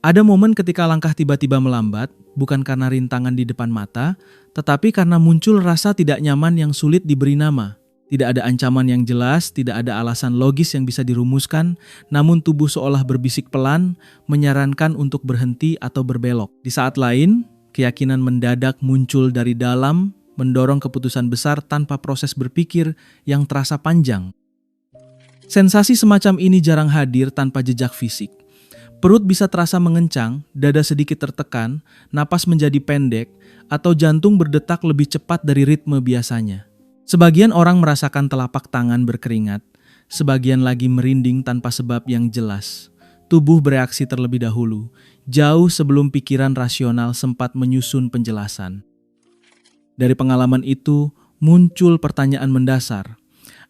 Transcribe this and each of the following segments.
Ada momen ketika langkah tiba-tiba melambat, bukan karena rintangan di depan mata, tetapi karena muncul rasa tidak nyaman yang sulit diberi nama. Tidak ada ancaman yang jelas, tidak ada alasan logis yang bisa dirumuskan, namun tubuh seolah berbisik pelan, menyarankan untuk berhenti atau berbelok. Di saat lain, keyakinan mendadak muncul dari dalam, mendorong keputusan besar tanpa proses berpikir yang terasa panjang. Sensasi semacam ini jarang hadir tanpa jejak fisik. Perut bisa terasa mengencang, dada sedikit tertekan, napas menjadi pendek, atau jantung berdetak lebih cepat dari ritme biasanya. Sebagian orang merasakan telapak tangan berkeringat, sebagian lagi merinding tanpa sebab yang jelas. Tubuh bereaksi terlebih dahulu, jauh sebelum pikiran rasional sempat menyusun penjelasan. Dari pengalaman itu, muncul pertanyaan mendasar.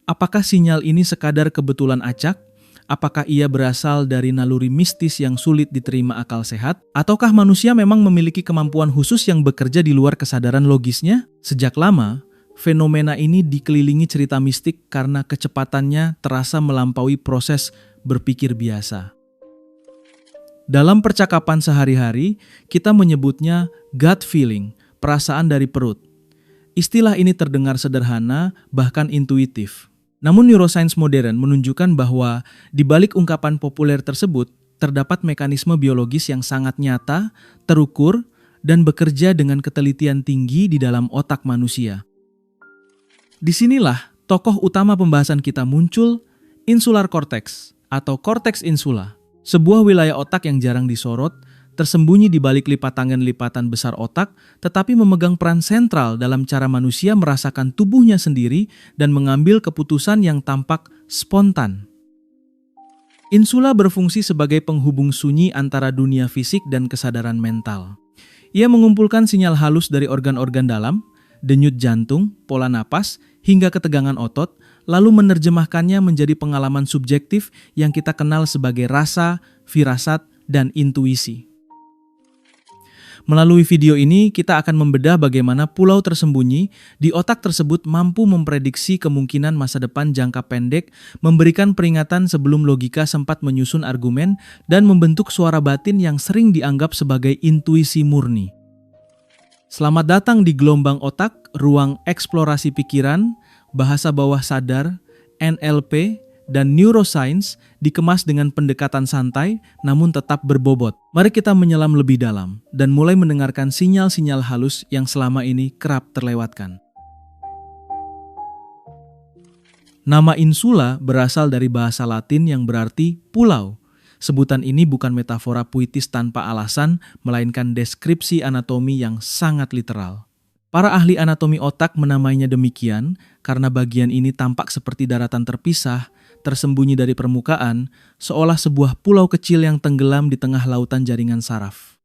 Apakah sinyal ini sekadar kebetulan acak? Apakah ia berasal dari naluri mistis yang sulit diterima akal sehat? Ataukah manusia memang memiliki kemampuan khusus yang bekerja di luar kesadaran logisnya? Sejak lama, fenomena ini dikelilingi cerita mistik karena kecepatannya terasa melampaui proses berpikir biasa. Dalam percakapan sehari-hari, kita menyebutnya gut feeling, perasaan dari perut. Istilah ini terdengar sederhana, bahkan intuitif. Namun neuroscience modern menunjukkan bahwa di balik ungkapan populer tersebut terdapat mekanisme biologis yang sangat nyata, terukur, dan bekerja dengan ketelitian tinggi di dalam otak manusia. Disinilah tokoh utama pembahasan kita muncul, insular cortex atau cortex insula, sebuah wilayah otak yang jarang disorot, tersembunyi di balik lipatan besar otak, tetapi memegang peran sentral dalam cara manusia merasakan tubuhnya sendiri dan mengambil keputusan yang tampak spontan. Insula berfungsi sebagai penghubung sunyi antara dunia fisik dan kesadaran mental. Ia mengumpulkan sinyal halus dari organ-organ dalam, denyut jantung, pola napas, hingga ketegangan otot, lalu menerjemahkannya menjadi pengalaman subjektif yang kita kenal sebagai rasa, firasat, dan intuisi. Melalui video ini, kita akan membedah bagaimana pulau tersembunyi di otak tersebut mampu memprediksi kemungkinan masa depan jangka pendek, memberikan peringatan sebelum logika sempat menyusun argumen, dan membentuk suara batin yang sering dianggap sebagai intuisi murni. Selamat datang di Gelombang Otak, ruang eksplorasi pikiran, bahasa bawah sadar, NLP, dan neuroscience dikemas dengan pendekatan santai namun tetap berbobot. Mari kita menyelam lebih dalam dan mulai mendengarkan sinyal-sinyal halus yang selama ini kerap terlewatkan. Nama insula berasal dari bahasa Latin yang berarti pulau. Sebutan ini bukan metafora puitis tanpa alasan, melainkan deskripsi anatomi yang sangat literal. Para ahli anatomi otak menamainya demikian karena bagian ini tampak seperti daratan terpisah, tersembunyi dari permukaan, seolah sebuah pulau kecil yang tenggelam di tengah lautan jaringan saraf.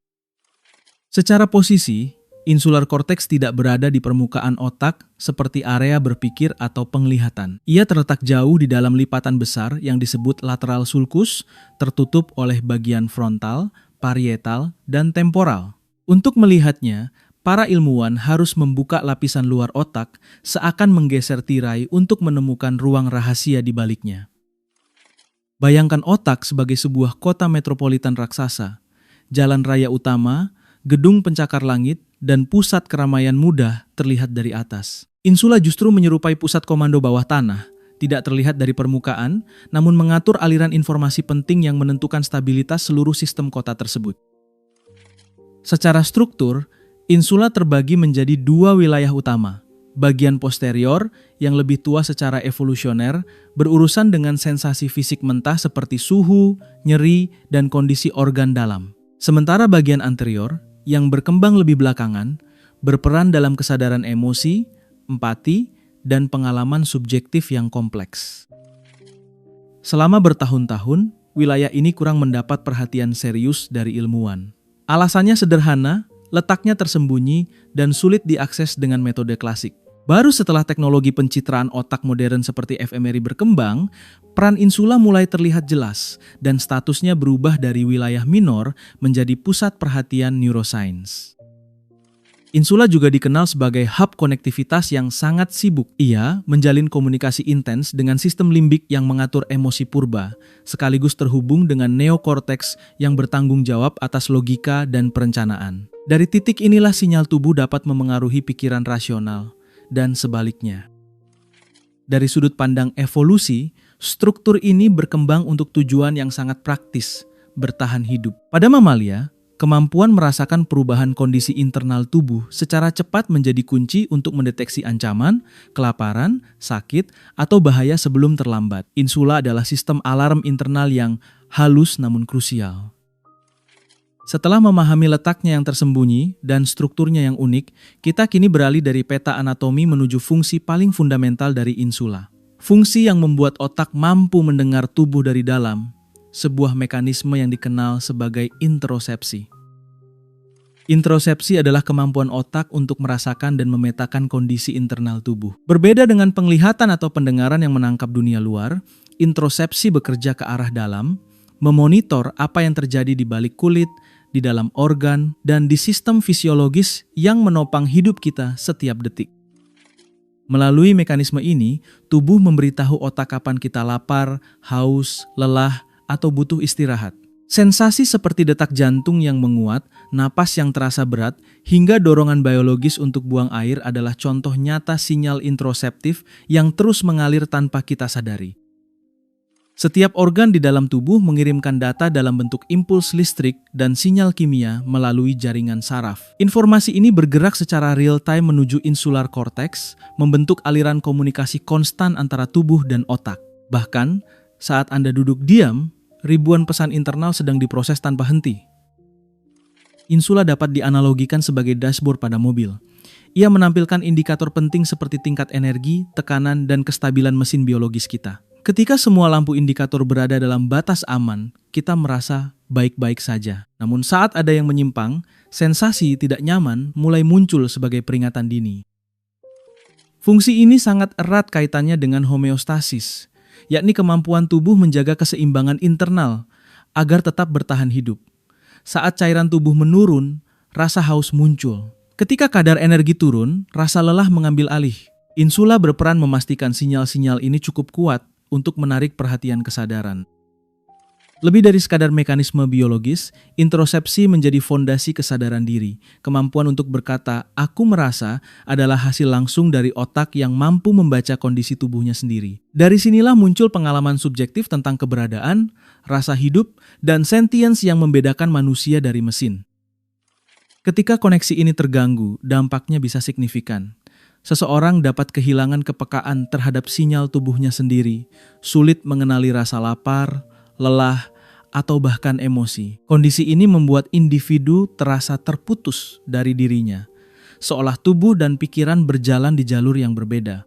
Secara posisi, insular cortex tidak berada di permukaan otak seperti area berpikir atau penglihatan. Ia terletak jauh di dalam lipatan besar yang disebut lateral sulcus, tertutup oleh bagian frontal, parietal, dan temporal. Untuk melihatnya, para ilmuwan harus membuka lapisan luar otak seakan menggeser tirai untuk menemukan ruang rahasia di baliknya. Bayangkan otak sebagai sebuah kota metropolitan raksasa, jalan raya utama, gedung pencakar langit, dan pusat keramaian mudah terlihat dari atas. Insula justru menyerupai pusat komando bawah tanah, tidak terlihat dari permukaan, namun mengatur aliran informasi penting yang menentukan stabilitas seluruh sistem kota tersebut. Secara struktur, insula terbagi menjadi dua wilayah utama. Bagian posterior yang lebih tua secara evolusioner berurusan dengan sensasi fisik mentah seperti suhu, nyeri, dan kondisi organ dalam. Sementara bagian anterior yang berkembang lebih belakangan berperan dalam kesadaran emosi, empati, dan pengalaman subjektif yang kompleks. Selama bertahun-tahun, wilayah ini kurang mendapat perhatian serius dari ilmuwan. Alasannya sederhana, letaknya tersembunyi dan sulit diakses dengan metode klasik. Baru setelah teknologi pencitraan otak modern seperti fMRI berkembang, peran insula mulai terlihat jelas dan statusnya berubah dari wilayah minor menjadi pusat perhatian neuroscience. Insula juga dikenal sebagai hub konektivitas yang sangat sibuk. Ia menjalin komunikasi intens dengan sistem limbik yang mengatur emosi purba, sekaligus terhubung dengan neokorteks yang bertanggung jawab atas logika dan perencanaan. Dari titik inilah sinyal tubuh dapat memengaruhi pikiran rasional, dan sebaliknya. Dari sudut pandang evolusi, struktur ini berkembang untuk tujuan yang sangat praktis, bertahan hidup. Pada mamalia, kemampuan merasakan perubahan kondisi internal tubuh secara cepat menjadi kunci untuk mendeteksi ancaman, kelaparan, sakit, atau bahaya sebelum terlambat. Insula adalah sistem alarm internal yang halus namun krusial. Setelah memahami letaknya yang tersembunyi dan strukturnya yang unik, kita kini beralih dari peta anatomi menuju fungsi paling fundamental dari insula. Fungsi yang membuat otak mampu mendengar tubuh dari dalam, sebuah mekanisme yang dikenal sebagai introsepsi. Introsepsi adalah kemampuan otak untuk merasakan dan memetakan kondisi internal tubuh. Berbeda dengan penglihatan atau pendengaran yang menangkap dunia luar, introsepsi bekerja ke arah dalam, memonitor apa yang terjadi di balik kulit, di dalam organ, dan di sistem fisiologis yang menopang hidup kita setiap detik. Melalui mekanisme ini, tubuh memberitahu otak kapan kita lapar, haus, lelah, atau butuh istirahat. Sensasi seperti detak jantung yang menguat, napas yang terasa berat, hingga dorongan biologis untuk buang air adalah contoh nyata sinyal introseptif yang terus mengalir tanpa kita sadari. Setiap organ di dalam tubuh mengirimkan data dalam bentuk impuls listrik dan sinyal kimia melalui jaringan saraf. Informasi ini bergerak secara real-time menuju insular cortex, membentuk aliran komunikasi konstan antara tubuh dan otak. Bahkan, saat Anda duduk diam, ribuan pesan internal sedang diproses tanpa henti. Insula dapat dianalogikan sebagai dashboard pada mobil. Ia menampilkan indikator penting seperti tingkat energi, tekanan, dan kestabilan mesin biologis kita. Ketika semua lampu indikator berada dalam batas aman, kita merasa baik-baik saja. Namun saat ada yang menyimpang, sensasi tidak nyaman mulai muncul sebagai peringatan dini. Fungsi ini sangat erat kaitannya dengan homeostasis, yakni kemampuan tubuh menjaga keseimbangan internal agar tetap bertahan hidup. Saat cairan tubuh menurun, rasa haus muncul. Ketika kadar energi turun, rasa lelah mengambil alih. Insula berperan memastikan sinyal-sinyal ini cukup kuat untuk menarik perhatian kesadaran. Lebih dari sekadar mekanisme biologis, introsepsi menjadi fondasi kesadaran diri. Kemampuan untuk berkata, "aku merasa" adalah hasil langsung dari otak yang mampu membaca kondisi tubuhnya sendiri. Dari sinilah muncul pengalaman subjektif tentang keberadaan, rasa hidup, dan sentience yang membedakan manusia dari mesin. Ketika koneksi ini terganggu, dampaknya bisa signifikan. Seseorang dapat kehilangan kepekaan terhadap sinyal tubuhnya sendiri, sulit mengenali rasa lapar, lelah, atau bahkan emosi. Kondisi ini membuat individu terasa terputus dari dirinya, seolah tubuh dan pikiran berjalan di jalur yang berbeda.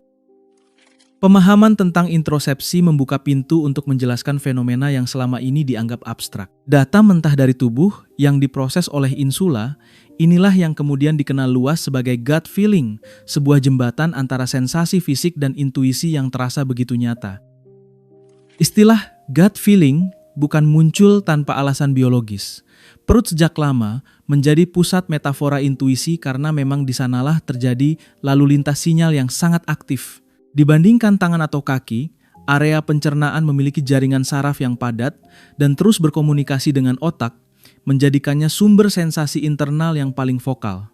Pemahaman tentang introsepsi membuka pintu untuk menjelaskan fenomena yang selama ini dianggap abstrak. Data mentah dari tubuh yang diproses oleh insula, inilah yang kemudian dikenal luas sebagai gut feeling, sebuah jembatan antara sensasi fisik dan intuisi yang terasa begitu nyata. Istilah gut feeling bukan muncul tanpa alasan biologis. Perut sejak lama menjadi pusat metafora intuisi karena memang di sanalah terjadi lalu lintas sinyal yang sangat aktif. Dibandingkan tangan atau kaki, area pencernaan memiliki jaringan saraf yang padat dan terus berkomunikasi dengan otak, menjadikannya sumber sensasi internal yang paling vokal.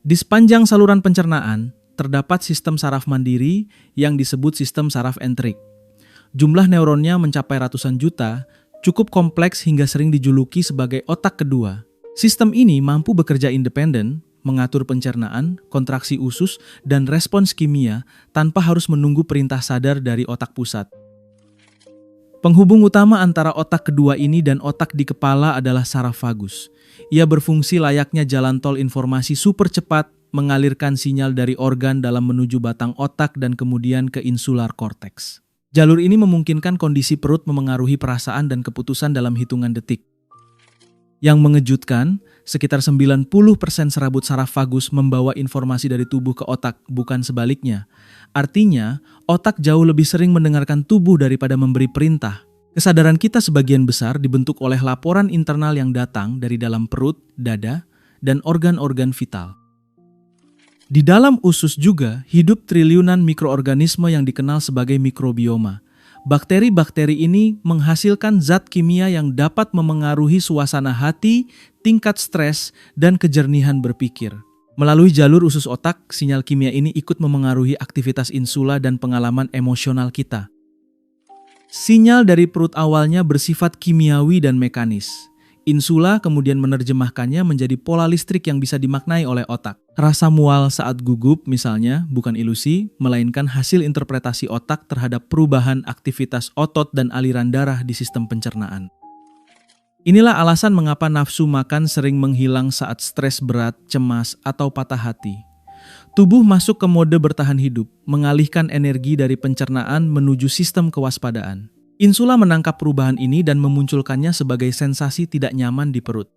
Di sepanjang saluran pencernaan, terdapat sistem saraf mandiri yang disebut sistem saraf entrik. Jumlah neuronnya mencapai ratusan juta, cukup kompleks hingga sering dijuluki sebagai otak kedua. Sistem ini mampu bekerja independen, mengatur pencernaan, kontraksi usus, dan respons kimia tanpa harus menunggu perintah sadar dari otak pusat. Penghubung utama antara otak kedua ini dan otak di kepala adalah saraf vagus. Ia berfungsi layaknya jalan tol informasi super cepat, mengalirkan sinyal dari organ dalam menuju batang otak dan kemudian ke insular cortex. Jalur ini memungkinkan kondisi perut memengaruhi perasaan dan keputusan dalam hitungan detik. Yang mengejutkan, sekitar 90% serabut saraf vagus membawa informasi dari tubuh ke otak, bukan sebaliknya. Artinya, otak jauh lebih sering mendengarkan tubuh daripada memberi perintah. Kesadaran kita sebagian besar dibentuk oleh laporan internal yang datang dari dalam perut, dada, dan organ-organ vital. Di dalam usus juga hidup triliunan mikroorganisme yang dikenal sebagai mikrobioma. Bakteri-bakteri ini menghasilkan zat kimia yang dapat memengaruhi suasana hati, tingkat stres, dan kejernihan berpikir. Melalui jalur usus otak, sinyal kimia ini ikut memengaruhi aktivitas insula dan pengalaman emosional kita. Sinyal dari perut awalnya bersifat kimiawi dan mekanis. Insula kemudian menerjemahkannya menjadi pola listrik yang bisa dimaknai oleh otak. Rasa mual saat gugup misalnya bukan ilusi, melainkan hasil interpretasi otak terhadap perubahan aktivitas otot dan aliran darah di sistem pencernaan. Inilah alasan mengapa nafsu makan sering menghilang saat stres berat, cemas, atau patah hati. Tubuh masuk ke mode bertahan hidup, mengalihkan energi dari pencernaan menuju sistem kewaspadaan. Insula menangkap perubahan ini dan memunculkannya sebagai sensasi tidak nyaman di perut.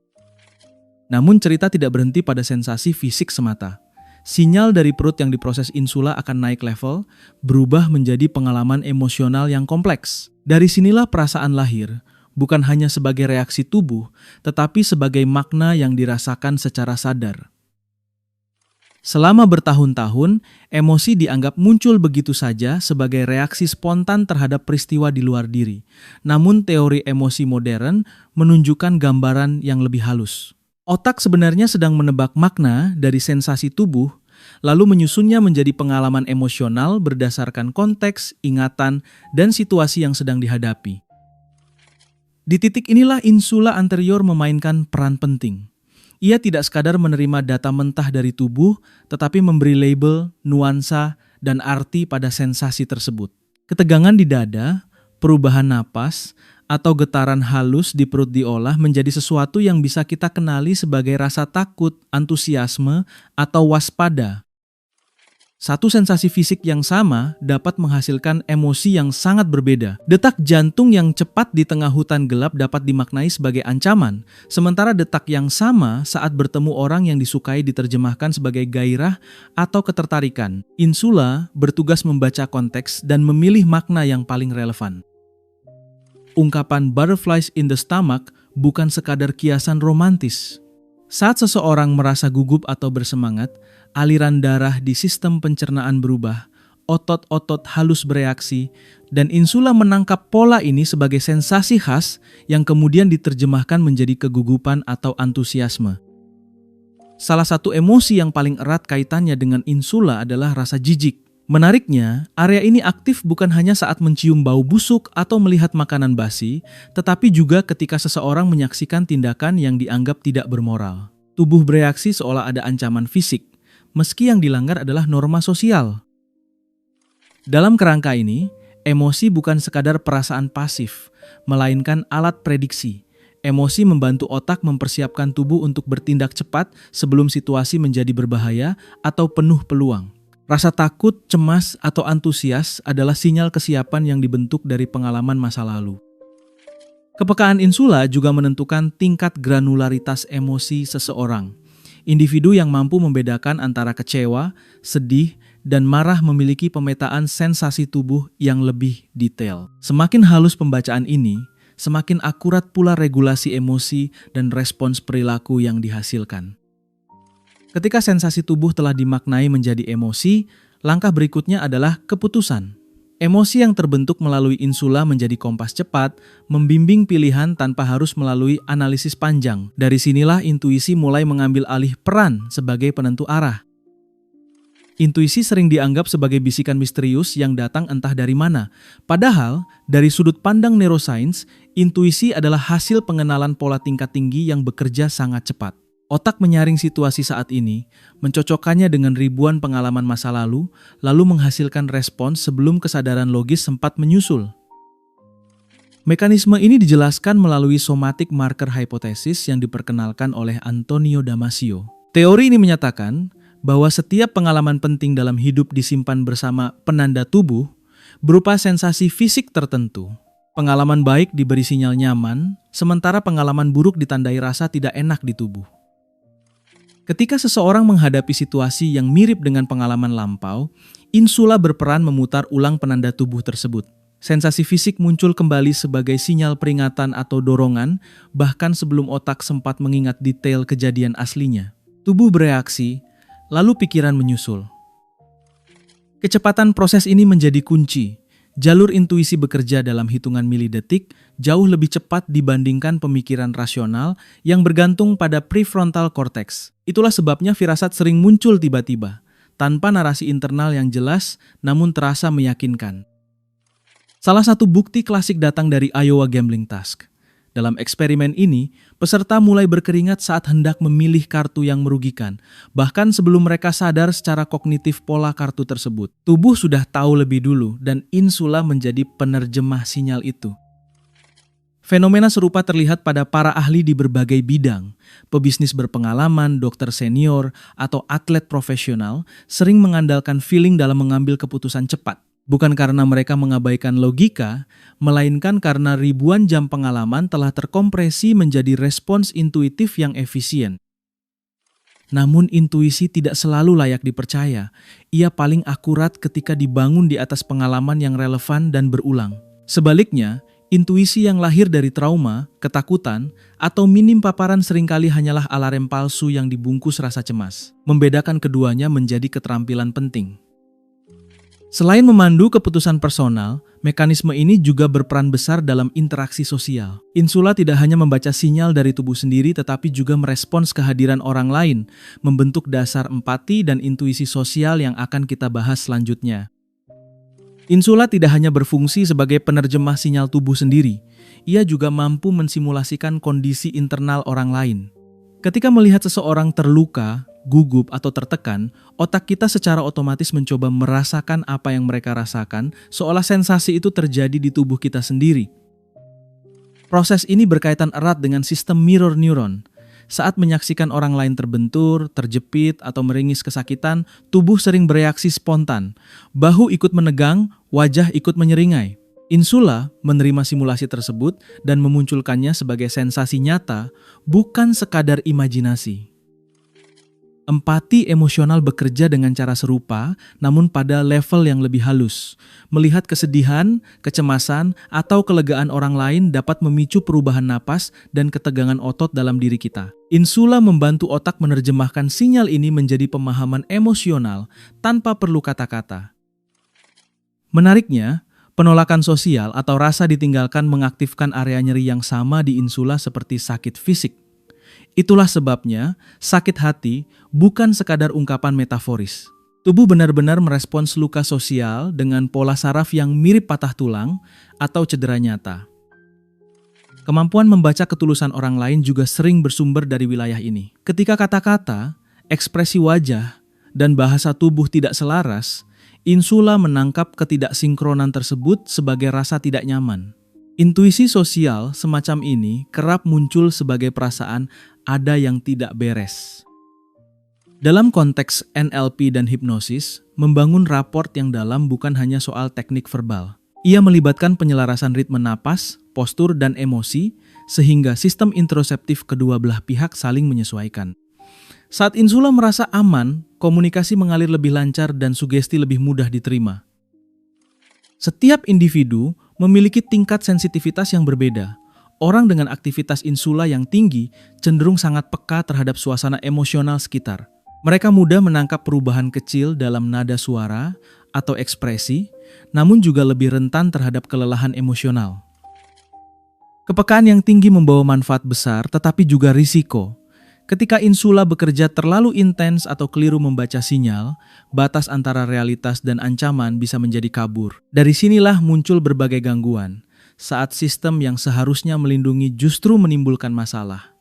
Namun cerita tidak berhenti pada sensasi fisik semata. Sinyal dari perut yang diproses insula akan naik level, berubah menjadi pengalaman emosional yang kompleks. Dari sinilah perasaan lahir, bukan hanya sebagai reaksi tubuh, tetapi sebagai makna yang dirasakan secara sadar. Selama bertahun-tahun, emosi dianggap muncul begitu saja sebagai reaksi spontan terhadap peristiwa di luar diri. Namun teori emosi modern menunjukkan gambaran yang lebih halus. Otak sebenarnya sedang menebak makna dari sensasi tubuh, lalu menyusunnya menjadi pengalaman emosional berdasarkan konteks, ingatan, dan situasi yang sedang dihadapi. Di titik inilah insula anterior memainkan peran penting. Ia tidak sekadar menerima data mentah dari tubuh, tetapi memberi label, nuansa, dan arti pada sensasi tersebut. Ketegangan di dada, perubahan napas, atau getaran halus di perut diolah menjadi sesuatu yang bisa kita kenali sebagai rasa takut, antusiasme, atau waspada. Satu sensasi fisik yang sama dapat menghasilkan emosi yang sangat berbeda. Detak jantung yang cepat di tengah hutan gelap dapat dimaknai sebagai ancaman, sementara detak yang sama saat bertemu orang yang disukai diterjemahkan sebagai gairah atau ketertarikan. Insula bertugas membaca konteks dan memilih makna yang paling relevan. Ungkapan butterflies in the stomach bukan sekadar kiasan romantis. Saat seseorang merasa gugup atau bersemangat, aliran darah di sistem pencernaan berubah, otot-otot halus bereaksi, dan insula menangkap pola ini sebagai sensasi khas yang kemudian diterjemahkan menjadi kegugupan atau antusiasme. Salah satu emosi yang paling erat kaitannya dengan insula adalah rasa jijik. Menariknya, area ini aktif bukan hanya saat mencium bau busuk atau melihat makanan basi, tetapi juga ketika seseorang menyaksikan tindakan yang dianggap tidak bermoral. Tubuh bereaksi seolah ada ancaman fisik, meski yang dilanggar adalah norma sosial. Dalam kerangka ini, emosi bukan sekadar perasaan pasif, melainkan alat prediksi. Emosi membantu otak mempersiapkan tubuh untuk bertindak cepat sebelum situasi menjadi berbahaya atau penuh peluang. Rasa takut, cemas, atau antusias adalah sinyal kesiapan yang dibentuk dari pengalaman masa lalu. Kepekaan insula juga menentukan tingkat granularitas emosi seseorang. Individu yang mampu membedakan antara kecewa, sedih, dan marah memiliki pemetaan sensasi tubuh yang lebih detail. Semakin halus pembacaan ini, semakin akurat pula regulasi emosi dan respons perilaku yang dihasilkan. Ketika sensasi tubuh telah dimaknai menjadi emosi, langkah berikutnya adalah keputusan. Emosi yang terbentuk melalui insula menjadi kompas cepat, membimbing pilihan tanpa harus melalui analisis panjang. Dari sinilah intuisi mulai mengambil alih peran sebagai penentu arah. Intuisi sering dianggap sebagai bisikan misterius yang datang entah dari mana. Padahal, dari sudut pandang neuroscience, intuisi adalah hasil pengenalan pola tingkat tinggi yang bekerja sangat cepat. Otak menyaring situasi saat ini, mencocokkannya dengan ribuan pengalaman masa lalu menghasilkan respons sebelum kesadaran logis sempat menyusul. Mekanisme ini dijelaskan melalui somatic marker hypothesis yang diperkenalkan oleh Antonio Damasio. Teori ini menyatakan bahwa setiap pengalaman penting dalam hidup disimpan bersama penanda tubuh berupa sensasi fisik tertentu. Pengalaman baik diberi sinyal nyaman, sementara pengalaman buruk ditandai rasa tidak enak di tubuh. Ketika seseorang menghadapi situasi yang mirip dengan pengalaman lampau, insula berperan memutar ulang penanda tubuh tersebut. Sensasi fisik muncul kembali sebagai sinyal peringatan atau dorongan, bahkan sebelum otak sempat mengingat detail kejadian aslinya. Tubuh bereaksi, lalu pikiran menyusul. Kecepatan proses ini menjadi kunci. Jalur intuisi bekerja dalam hitungan milidetik, jauh lebih cepat dibandingkan pemikiran rasional yang bergantung pada prefrontal cortex. Itulah sebabnya firasat sering muncul tiba-tiba, tanpa narasi internal yang jelas namun terasa meyakinkan. Salah satu bukti klasik datang dari Iowa Gambling Task. Dalam eksperimen ini, peserta mulai berkeringat saat hendak memilih kartu yang merugikan, bahkan sebelum mereka sadar secara kognitif pola kartu tersebut. Tubuh sudah tahu lebih dulu dan insula menjadi penerjemah sinyal itu. Fenomena serupa terlihat pada para ahli di berbagai bidang. Pebisnis berpengalaman, dokter senior, atau atlet profesional sering mengandalkan feeling dalam mengambil keputusan cepat. Bukan karena mereka mengabaikan logika, melainkan karena ribuan jam pengalaman telah terkompresi menjadi respons intuitif yang efisien. Namun intuisi tidak selalu layak dipercaya. Ia paling akurat ketika dibangun di atas pengalaman yang relevan dan berulang. Sebaliknya, intuisi yang lahir dari trauma, ketakutan, atau minim paparan seringkali hanyalah alarm palsu yang dibungkus rasa cemas. Membedakan keduanya menjadi keterampilan penting. Selain memandu keputusan personal, mekanisme ini juga berperan besar dalam interaksi sosial. Insula tidak hanya membaca sinyal dari tubuh sendiri tetapi juga merespons kehadiran orang lain, membentuk dasar empati dan intuisi sosial yang akan kita bahas selanjutnya. Insula tidak hanya berfungsi sebagai penerjemah sinyal tubuh sendiri, ia juga mampu mensimulasikan kondisi internal orang lain. Ketika melihat seseorang terluka, gugup, atau tertekan, otak kita secara otomatis mencoba merasakan apa yang mereka rasakan, seolah sensasi itu terjadi di tubuh kita sendiri. Proses ini berkaitan erat dengan sistem mirror neuron. Saat menyaksikan orang lain terbentur, terjepit, atau meringis kesakitan, tubuh sering bereaksi spontan. Bahu ikut menegang, wajah ikut menyeringai. Insula menerima simulasi tersebut dan memunculkannya sebagai sensasi nyata, bukan sekadar imajinasi. Empati emosional bekerja dengan cara serupa, namun pada level yang lebih halus. Melihat kesedihan, kecemasan, atau kelegaan orang lain dapat memicu perubahan napas dan ketegangan otot dalam diri kita. Insula membantu otak menerjemahkan sinyal ini menjadi pemahaman emosional tanpa perlu kata-kata. Menariknya, penolakan sosial atau rasa ditinggalkan mengaktifkan area nyeri yang sama di insula seperti sakit fisik. Itulah sebabnya sakit hati bukan sekadar ungkapan metaforis. Tubuh benar-benar merespons luka sosial dengan pola saraf yang mirip patah tulang atau cedera nyata. Kemampuan membaca ketulusan orang lain juga sering bersumber dari wilayah ini. Ketika kata-kata, ekspresi wajah, dan bahasa tubuh tidak selaras, insula menangkap ketidaksinkronan tersebut sebagai rasa tidak nyaman. Intuisi sosial semacam ini kerap muncul sebagai perasaan ada yang tidak beres. Dalam konteks NLP dan hipnosis, membangun raport yang dalam bukan hanya soal teknik verbal. Ia melibatkan penyelarasan ritme napas, postur, dan emosi, sehingga sistem introseptif kedua belah pihak saling menyesuaikan. Saat insula merasa aman, komunikasi mengalir lebih lancar dan sugesti lebih mudah diterima. Setiap individu memiliki tingkat sensitivitas yang berbeda. Orang dengan aktivitas insula yang tinggi cenderung sangat peka terhadap suasana emosional sekitar. Mereka mudah menangkap perubahan kecil dalam nada suara atau ekspresi, namun juga lebih rentan terhadap kelelahan emosional. Kepekaan yang tinggi membawa manfaat besar tetapi juga risiko. Ketika insula bekerja terlalu intens atau keliru membaca sinyal, batas antara realitas dan ancaman bisa menjadi kabur. Dari sinilah muncul berbagai gangguan, saat sistem yang seharusnya melindungi justru menimbulkan masalah.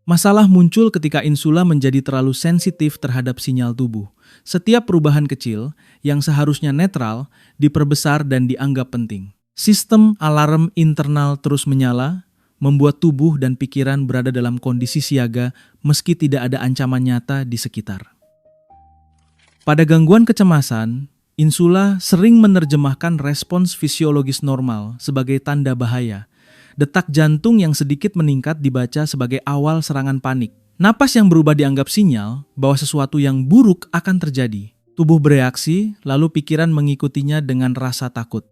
Masalah muncul ketika insula menjadi terlalu sensitif terhadap sinyal tubuh. Setiap perubahan kecil yang seharusnya netral diperbesar dan dianggap penting. Sistem alarm internal terus menyala, membuat tubuh dan pikiran berada dalam kondisi siaga meski tidak ada ancaman nyata di sekitar. Pada gangguan kecemasan, insula sering menerjemahkan respons fisiologis normal sebagai tanda bahaya. Detak jantung yang sedikit meningkat dibaca sebagai awal serangan panik. Napas yang berubah dianggap sinyal bahwa sesuatu yang buruk akan terjadi. Tubuh bereaksi, lalu pikiran mengikutinya dengan rasa takut.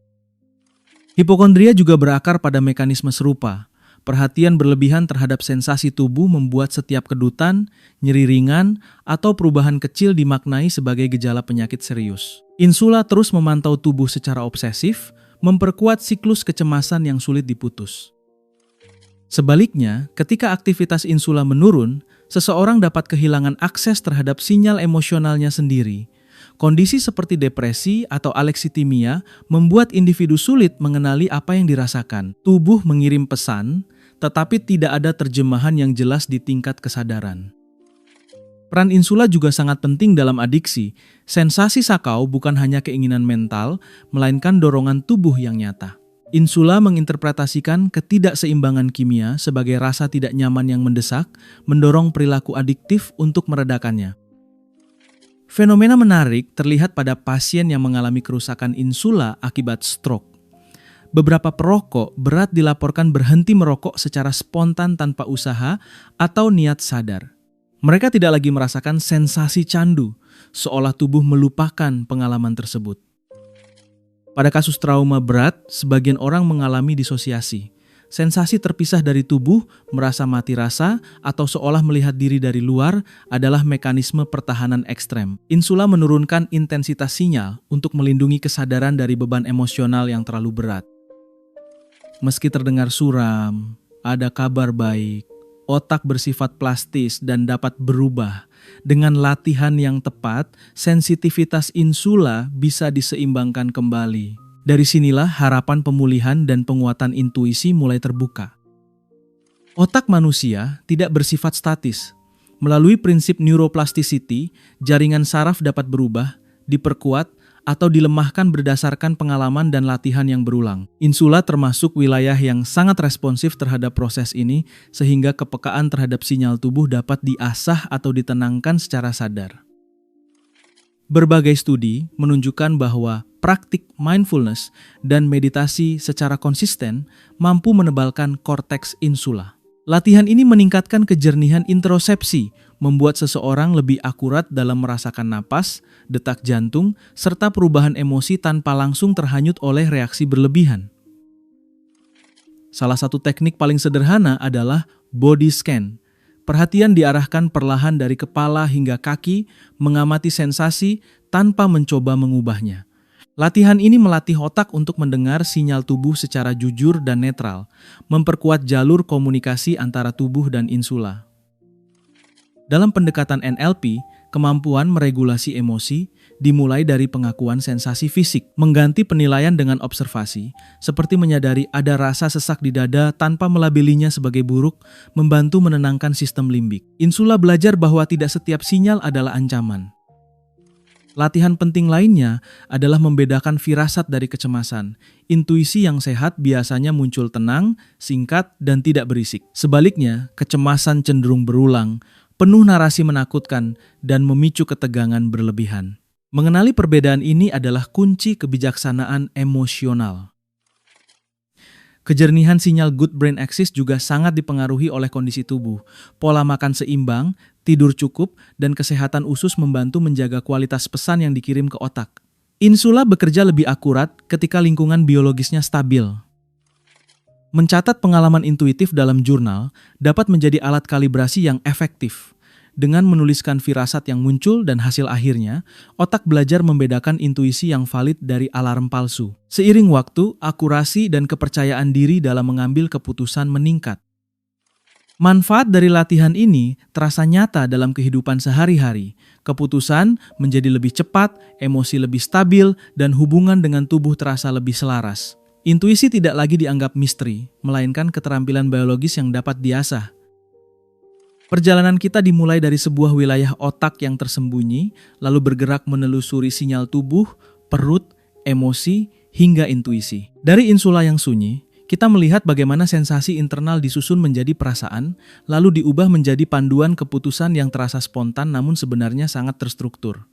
Hipokondria juga berakar pada mekanisme serupa. Perhatian berlebihan terhadap sensasi tubuh membuat setiap kedutan, nyeri ringan, atau perubahan kecil dimaknai sebagai gejala penyakit serius. Insula terus memantau tubuh secara obsesif, memperkuat siklus kecemasan yang sulit diputus. Sebaliknya, ketika aktivitas insula menurun, seseorang dapat kehilangan akses terhadap sinyal emosionalnya sendiri. Kondisi seperti depresi atau alexitimia membuat individu sulit mengenali apa yang dirasakan. Tubuh mengirim pesan, tetapi tidak ada terjemahan yang jelas di tingkat kesadaran. Peran insula juga sangat penting dalam adiksi. Sensasi sakau bukan hanya keinginan mental, melainkan dorongan tubuh yang nyata. Insula menginterpretasikan ketidakseimbangan kimia sebagai rasa tidak nyaman yang mendesak, mendorong perilaku adiktif untuk meredakannya. Fenomena menarik terlihat pada pasien yang mengalami kerusakan insula akibat stroke. Beberapa perokok berat dilaporkan berhenti merokok secara spontan tanpa usaha atau niat sadar. Mereka tidak lagi merasakan sensasi candu, seolah tubuh melupakan pengalaman tersebut. Pada kasus trauma berat, sebagian orang mengalami disosiasi. Sensasi terpisah dari tubuh, merasa mati rasa, atau seolah melihat diri dari luar adalah mekanisme pertahanan ekstrem. Insula menurunkan intensitas sinyal untuk melindungi kesadaran dari beban emosional yang terlalu berat. Meski terdengar suram, ada kabar baik. Otak bersifat plastis dan dapat berubah. Dengan latihan yang tepat, sensitivitas insula bisa diseimbangkan kembali. Dari sinilah harapan pemulihan dan penguatan intuisi mulai terbuka. Otak manusia tidak bersifat statis. Melalui prinsip neuroplasticity, jaringan saraf dapat berubah, diperkuat, atau dilemahkan berdasarkan pengalaman dan latihan yang berulang. Insula termasuk wilayah yang sangat responsif terhadap proses ini, sehingga kepekaan terhadap sinyal tubuh dapat diasah atau ditenangkan secara sadar. Berbagai studi menunjukkan bahwa praktik mindfulness dan meditasi secara konsisten mampu menebalkan korteks insula. Latihan ini meningkatkan kejernihan introsepsi, membuat seseorang lebih akurat dalam merasakan napas, detak jantung, serta perubahan emosi tanpa langsung terhanyut oleh reaksi berlebihan. Salah satu teknik paling sederhana adalah body scan. Perhatian diarahkan perlahan dari kepala hingga kaki, mengamati sensasi tanpa mencoba mengubahnya. Latihan ini melatih otak untuk mendengar sinyal tubuh secara jujur dan netral, memperkuat jalur komunikasi antara tubuh dan insula. Dalam pendekatan NLP, kemampuan meregulasi emosi dimulai dari pengakuan sensasi fisik, mengganti penilaian dengan observasi, seperti menyadari ada rasa sesak di dada tanpa melabelinya sebagai buruk, membantu menenangkan sistem limbik. Insula belajar bahwa tidak setiap sinyal adalah ancaman. Latihan penting lainnya adalah membedakan firasat dari kecemasan. Intuisi yang sehat biasanya muncul tenang, singkat, dan tidak berisik. Sebaliknya, kecemasan cenderung berulang, penuh narasi menakutkan, dan memicu ketegangan berlebihan. Mengenali perbedaan ini adalah kunci kebijaksanaan emosional. Kejernihan sinyal good brain axis juga sangat dipengaruhi oleh kondisi tubuh. Pola makan seimbang, tidur cukup, dan kesehatan usus membantu menjaga kualitas pesan yang dikirim ke otak. Insula bekerja lebih akurat ketika lingkungan biologisnya stabil. Mencatat pengalaman intuitif dalam jurnal dapat menjadi alat kalibrasi yang efektif. Dengan menuliskan firasat yang muncul dan hasil akhirnya, otak belajar membedakan intuisi yang valid dari alarm palsu. Seiring waktu, akurasi dan kepercayaan diri dalam mengambil keputusan meningkat. Manfaat dari latihan ini terasa nyata dalam kehidupan sehari-hari. Keputusan menjadi lebih cepat, emosi lebih stabil, dan hubungan dengan tubuh terasa lebih selaras. Intuisi tidak lagi dianggap misteri, melainkan keterampilan biologis yang dapat diasah. Perjalanan kita dimulai dari sebuah wilayah otak yang tersembunyi, lalu bergerak menelusuri sinyal tubuh, perut, emosi, hingga intuisi. Dari insula yang sunyi, kita melihat bagaimana sensasi internal disusun menjadi perasaan, lalu diubah menjadi panduan keputusan yang terasa spontan namun sebenarnya sangat terstruktur.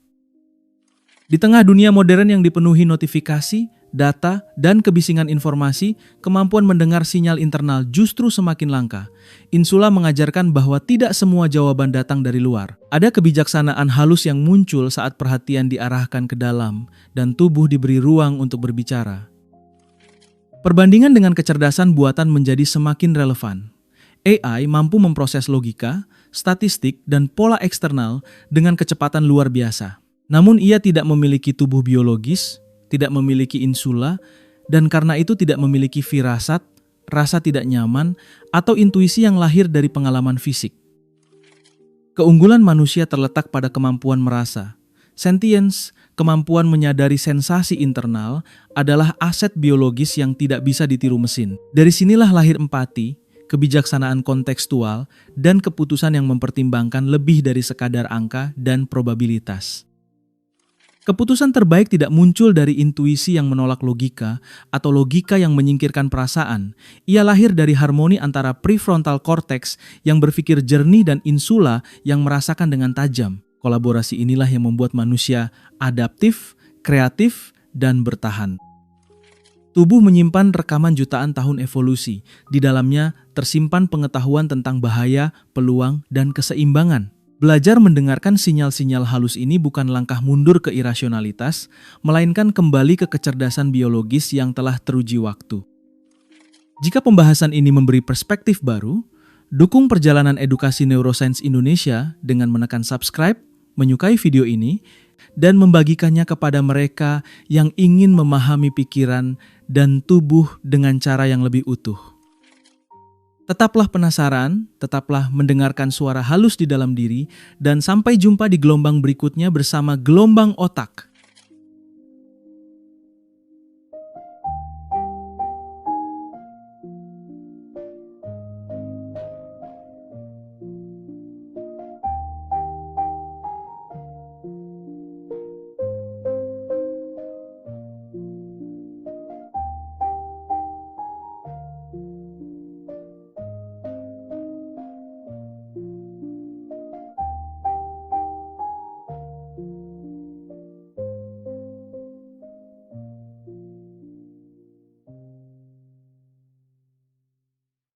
Di tengah dunia modern yang dipenuhi notifikasi, data, dan kebisingan informasi, kemampuan mendengar sinyal internal justru semakin langka. Insula mengajarkan bahwa tidak semua jawaban datang dari luar. Ada kebijaksanaan halus yang muncul saat perhatian diarahkan ke dalam, dan tubuh diberi ruang untuk berbicara. Perbandingan dengan kecerdasan buatan menjadi semakin relevan. AI mampu memproses logika, statistik, dan pola eksternal dengan kecepatan luar biasa. Namun ia tidak memiliki tubuh biologis, tidak memiliki insula, dan karena itu tidak memiliki firasat, rasa tidak nyaman, atau intuisi yang lahir dari pengalaman fisik. Keunggulan manusia terletak pada kemampuan merasa. Sentience, kemampuan menyadari sensasi internal, adalah aset biologis yang tidak bisa ditiru mesin. Dari sinilah lahir empati, kebijaksanaan kontekstual, dan keputusan yang mempertimbangkan lebih dari sekadar angka dan probabilitas. Keputusan terbaik tidak muncul dari intuisi yang menolak logika atau logika yang menyingkirkan perasaan. Ia lahir dari harmoni antara prefrontal cortex yang berpikir jernih dan insula yang merasakan dengan tajam. Kolaborasi inilah yang membuat manusia adaptif, kreatif, dan bertahan. Tubuh menyimpan rekaman jutaan tahun evolusi. Di dalamnya tersimpan pengetahuan tentang bahaya, peluang, dan keseimbangan. Belajar mendengarkan sinyal-sinyal halus ini bukan langkah mundur ke irasionalitas, melainkan kembali ke kecerdasan biologis yang telah teruji waktu. Jika pembahasan ini memberi perspektif baru, dukung perjalanan edukasi Neuroscience Indonesia dengan menekan subscribe, menyukai video ini, dan membagikannya kepada mereka yang ingin memahami pikiran dan tubuh dengan cara yang lebih utuh. Tetaplah penasaran, tetaplah mendengarkan suara halus di dalam diri, dan sampai jumpa di gelombang berikutnya bersama Gelombang Otak.